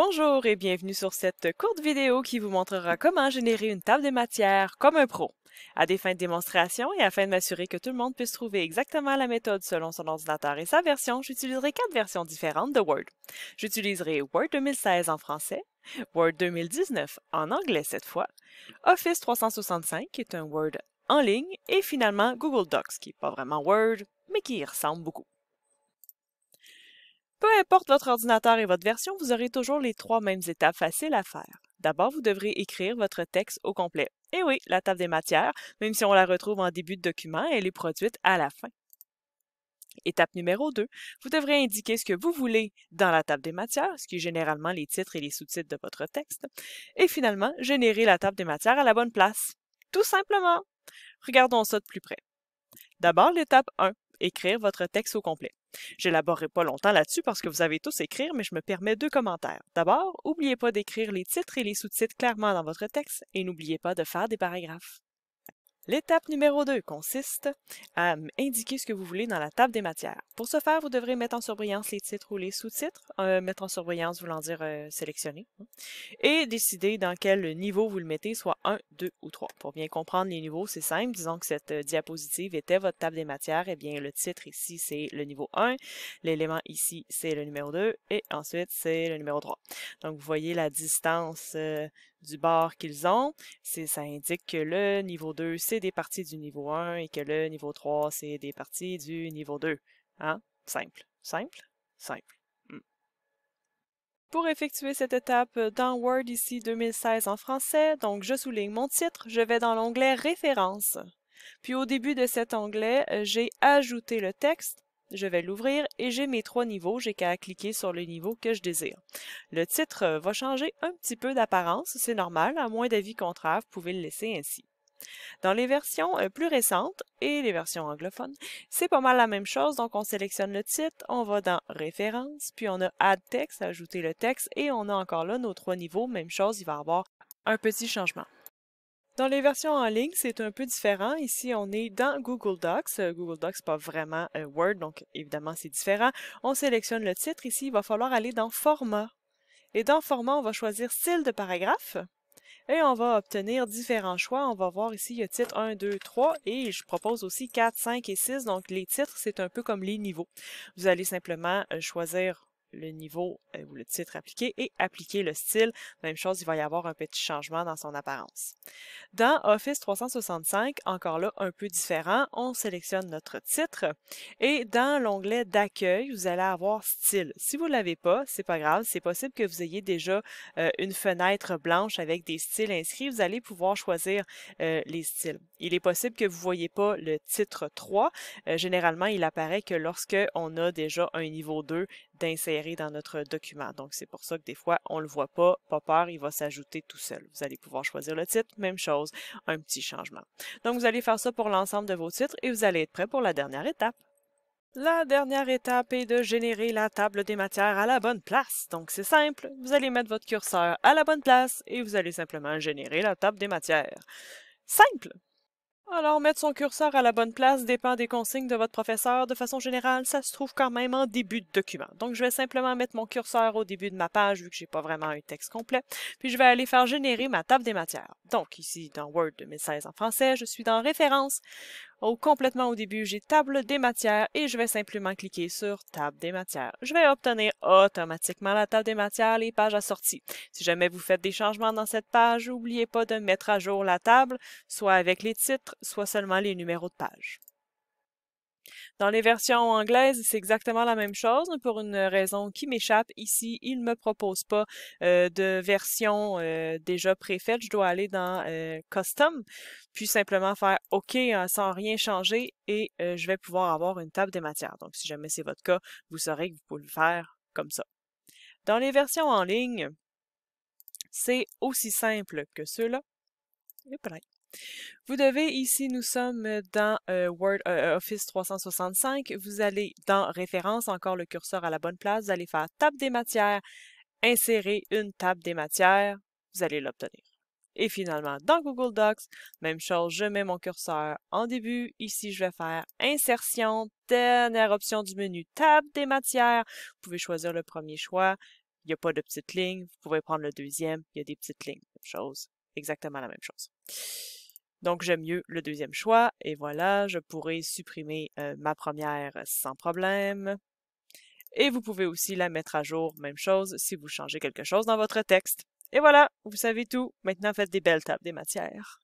Bonjour et bienvenue sur cette courte vidéo qui vous montrera comment générer une table des matières comme un pro. À des fins de démonstration et afin de m'assurer que tout le monde puisse trouver exactement la méthode selon son ordinateur et sa version, j'utiliserai 4 versions différentes de Word. J'utiliserai Word 2016 en français, Word 2019 en anglais cette fois, Office 365 qui est un Word en ligne et finalement Google Docs qui n'est pas vraiment Word mais qui y ressemble beaucoup. Peu importe votre ordinateur et votre version, vous aurez toujours les 3 mêmes étapes faciles à faire. D'abord, vous devrez écrire votre texte au complet. Et oui, la table des matières, même si on la retrouve en début de document, elle est produite à la fin. Étape numéro 2, vous devrez indiquer ce que vous voulez dans la table des matières, ce qui est généralement les titres et les sous-titres de votre texte. Et finalement, générer la table des matières à la bonne place. Tout simplement. Regardons ça de plus près. D'abord, l'étape 1, écrire votre texte au complet. J'élaborerai pas longtemps là-dessus parce que vous avez tous écrire, mais je me permets 2 commentaires. D'abord, n'oubliez pas d'écrire les titres et les sous-titres clairement dans votre texte et n'oubliez pas de faire des paragraphes. L'étape numéro 2 consiste à indiquer ce que vous voulez dans la table des matières. Pour ce faire, vous devrez mettre en surbrillance les titres ou les sous-titres, mettre en surbrillance voulant dire sélectionner, et décider dans quel niveau vous le mettez, soit 1, 2 ou 3. Pour bien comprendre les niveaux, c'est simple. Disons que cette diapositive était votre table des matières, eh bien le titre ici, c'est le niveau 1, l'élément ici, c'est le numéro 2, et ensuite, c'est le numéro 3. Donc, vous voyez la distance du bord qu'ils ont. Ça indique que le niveau 2, c'est des parties du niveau 1 et que le niveau 3, c'est des parties du niveau 2. Hein? Simple, simple, simple. Pour effectuer cette étape dans Word ici 2016 en français, donc je souligne mon titre, je vais dans l'onglet Références. Puis au début de cet onglet, j'ai ajouté le texte, je vais l'ouvrir et j'ai mes 3 niveaux, j'ai qu'à cliquer sur le niveau que je désire. Le titre va changer un petit peu d'apparence, c'est normal, à moins d'avis contraire, vous pouvez le laisser ainsi. Dans les versions plus récentes et les versions anglophones, c'est pas mal la même chose. Donc, on sélectionne le titre, on va dans Références, puis on a Add Text, ajouter le texte, et on a encore là nos 3 niveaux. Même chose, il va y avoir un petit changement. Dans les versions en ligne, c'est un peu différent. Ici, on est dans Google Docs. Google Docs, c'est pas vraiment Word, donc évidemment, c'est différent. On sélectionne le titre. Ici, il va falloir aller dans Format. Et dans Format, on va choisir Style de paragraphe. Et on va obtenir différents choix. On va voir ici, il y a titre 1, 2, 3 et je propose aussi 4, 5 et 6. Donc, les titres, c'est un peu comme les niveaux. Vous allez simplement choisir le niveau ou le titre appliqué et appliquer le style. Même chose, il va y avoir un petit changement dans son apparence. Dans Office 365, encore là, un peu différent, on sélectionne notre titre et dans l'onglet d'accueil, vous allez avoir style. Si vous ne l'avez pas, c'est pas grave, c'est possible que vous ayez déjà une fenêtre blanche avec des styles inscrits. Vous allez pouvoir choisir les styles. Il est possible que vous ne voyez pas le titre 3. Généralement, il apparaît que lorsque on a déjà un niveau 2 d'insérer dans notre document. Donc, c'est pour ça que des fois, on ne le voit pas. Pas peur, il va s'ajouter tout seul. Vous allez pouvoir choisir le titre, même chose, un petit changement. Donc, vous allez faire ça pour l'ensemble de vos titres et vous allez être prêt pour la dernière étape. La dernière étape est de générer la table des matières à la bonne place. Donc, c'est simple. Vous allez mettre votre curseur à la bonne place et vous allez simplement générer la table des matières. Simple! Alors, mettre son curseur à la bonne place dépend des consignes de votre professeur. De façon générale, ça se trouve quand même en début de document. Donc, je vais simplement mettre mon curseur au début de ma page, vu que j'ai pas vraiment un texte complet. Puis, je vais aller faire générer ma table des matières. Donc, ici, dans Word 2016 en français, je suis dans Références. Complètement au début, j'ai Table des matières et je vais simplement cliquer sur Table des matières. Je vais obtenir automatiquement la table des matières, les pages assorties. Si jamais vous faites des changements dans cette page, n'oubliez pas de mettre à jour la table, soit avec les titres, soit seulement les numéros de page. Dans les versions anglaises, c'est exactement la même chose, mais pour une raison qui m'échappe. Ici, il ne me propose pas de version déjà préfaite. Je dois aller dans Custom, puis simplement faire OK sans rien changer et je vais pouvoir avoir une table des matières. Donc, si jamais c'est votre cas, vous saurez que vous pouvez le faire comme ça. Dans les versions en ligne, c'est aussi simple que ceux-là. Vous devez, ici, nous sommes dans Office 365. Vous allez dans Références, encore le curseur à la bonne place. Vous allez faire Table des matières, insérer une table des matières. Vous allez l'obtenir. Et finalement, dans Google Docs, même chose, je mets mon curseur en début. Ici, je vais faire Insertion, dernière option du menu, Table des matières. Vous pouvez choisir le premier choix. il n'y a pas de petites lignes. Vous pouvez prendre le deuxième, il y a des petites lignes. Même chose, exactement la même chose. Donc, j'aime mieux le deuxième choix. Et voilà, je pourrais supprimer ma première sans problème. Et vous pouvez aussi la mettre à jour, même chose, si vous changez quelque chose dans votre texte. Et voilà, vous savez tout. Maintenant, faites des belles tables des matières.